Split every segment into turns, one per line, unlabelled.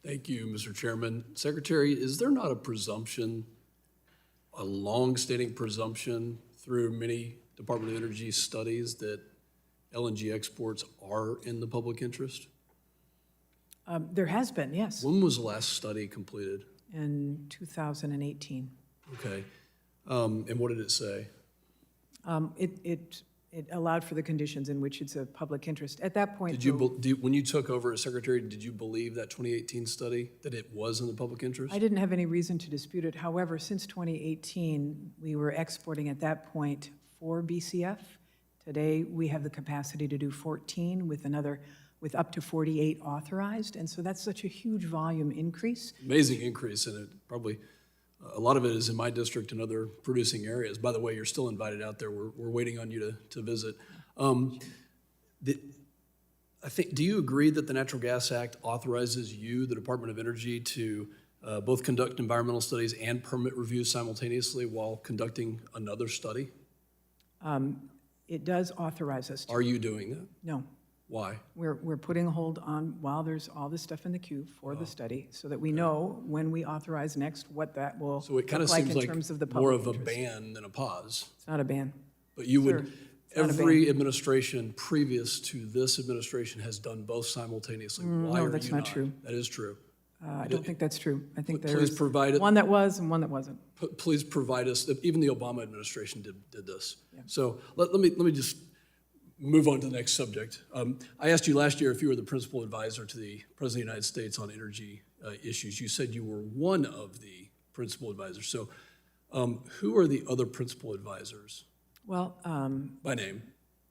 Thank you, Mr. Chairman. Secretary, is there not a presumption, a long-standing presumption through many Department of Energy studies that LNG exports are in the public interest?
There has been, yes,
When was the last study completed?
in 2018.
Okay. And what did it say?
It allowed for the conditions in which it's a public interest. At that point,
When you took over as secretary, did you believe that 2018 study, that it was in the public interest?
I didn't have any reason to dispute it. However, since 2018, we were exporting at that point 4 BCF. Today, we have the capacity to do 14 with up to 48 authorized. And so that's such a huge volume increase.
Amazing increase, and it probably, a lot of it is in my district and other producing areas. By the way, you're still invited out there. We're waiting on you to visit. Do you agree that the Natural Gas Act authorizes you, the Department of Energy, to both conduct environmental studies and permit reviews simultaneously while conducting another study?
It does authorize us to.
Are you doing that?
No.
Why?
We're putting a hold on while there's all this stuff in the queue for the study, so that we know when we authorize next what that will
So it kind of
look like
seems
in
like
terms of the
more
public
of a
interest.
ban than a pause.
It's not a ban.
But you would,
Sir, it's not a
every administration previous to this administration has done both simultaneously. Why
no,
are
that's
you
not true.
That is true.
I don't think that's true. I think
Please
there's
provide it.
one that was and one that wasn't.
Please provide us, even the Obama administration did this. Yeah. So let me just move on to the next subject. I asked you last year if you were the principal advisor to the President of the United States on energy issues. You said you were one of the principal advisors. So who are the other principal advisors?
Well,
By name.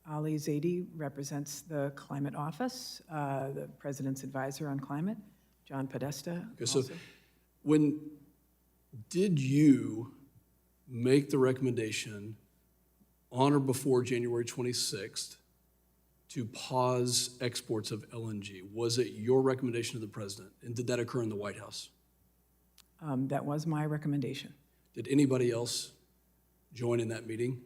Ali Zaidi represents the Climate Office, the President's advisor on climate. John Podesta.
Okay, so
also.
when did you make the recommendation on or before January 26th to pause exports of LNG? Was it your recommendation to the president? And did that occur in the White House?
That was my recommendation.
Did anybody else join in that meeting?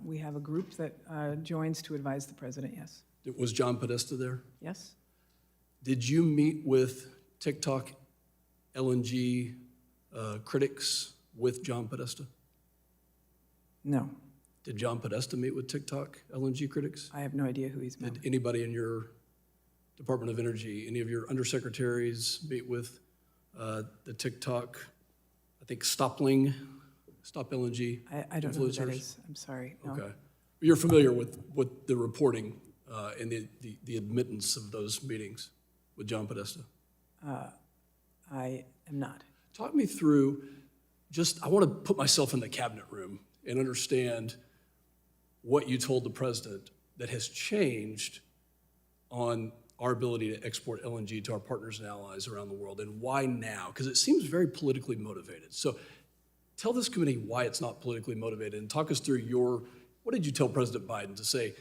We have a group that joins to advise the president, yes.
Was John Podesta there?
Yes?
Did you meet with TikTok LNG critics with John Podesta?
No.
Did John Podesta meet with TikTok LNG critics?
I have no idea who he's met.
Did anybody in your Department of Energy, any of your undersecretaries meet with the TikTok, I think Stop LNG
I don't know who that
influencers?
is. I'm sorry. No.
Okay. You're familiar with the reporting and the admittance of those meetings with John Podesta?
I am not.
Talk me through, I want to put myself in the cabinet room and understand what you told the president that has changed on our ability to export LNG to our partners and allies around the world, and why now? Because it seems very politically motivated. So tell this committee why it's not politically motivated, and talk us through what did you tell President Biden to say,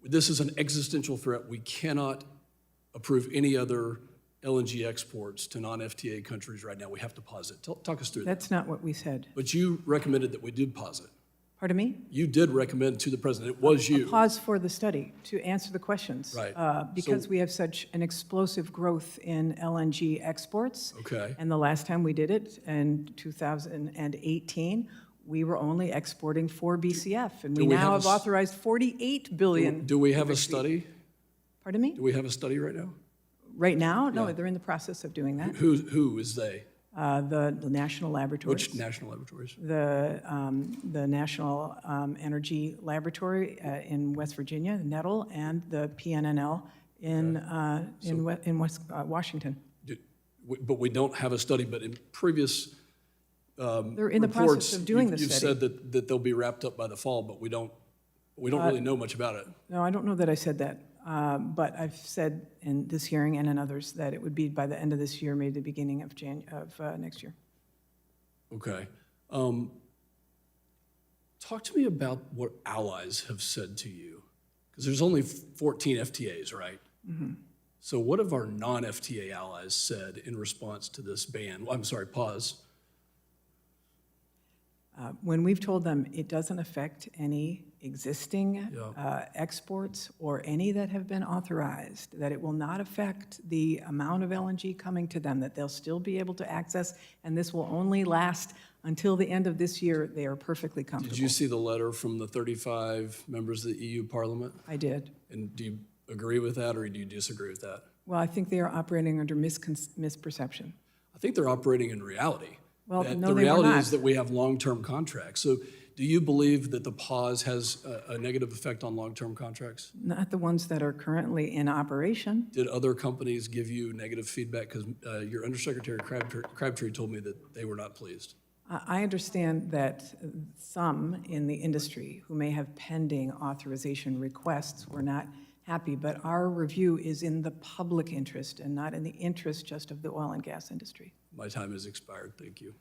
this is an existential threat, we cannot approve any other LNG exports to non-FTA countries right now, we have to pause it. Talk us through that.
That's not what we said.
But you recommended that we did pause it.
Pardon me?
You did recommend to the president, it was you.
A pause for the study to answer the questions.
Right.
Because we have such an explosive growth in LNG exports.
Okay.
And the last time we did it, in 2018, we were only exporting 4 BCF, and we
we
now
have
have authorized 48 billion.
Do we have a study?
Pardon me?
Do we have a study right now?
Right now? No,
Yeah.
they're in the process of doing that.
Who is they?
The national laboratories.
Which national laboratories?
The National Energy Laboratory in West Virginia, NETL, and the PNNL in West Washington.
But we don't have a study, but in previous
They're in the
reports,
process of doing the
you've
study.
said that they'll be wrapped up by the fall, but we don't really know much about it.
No, I don't know that I said that, but I've said in this hearing and in others that it would be by the end of this year, maybe the beginning of next year.
Okay. Talk to me about what allies have said to you, because there's only 14 FTAs, right? Mm-hmm. So what have our non-FTA allies said in response to this ban? I'm sorry, pause.
When we've told them it doesn't affect any existing exports or any that have been authorized, that it will not affect the amount of LNG coming to them, that they'll still be able to access, and this will only last until the end of this year. They are perfectly comfortable.
Did you see the letter from the 35 members of the EU Parliament?
I did.
And do you agree with that, or do you disagree with that?
Well, I think they are operating under misperception.
I think they're operating in reality.
Well,
That
no,
the
they were
reality
not.
is that we have long-term contracts. So do you believe that the pause has a negative effect on long-term contracts?
Not the ones that are currently in operation.
Did other companies give you negative feedback? Because your Undersecretary Crabtree told me that they were not pleased.
I understand that some in the industry who may have pending authorization requests were not happy, but our review is in the public interest and not in the interest just of the oil and gas industry.
My time has expired. Thank you.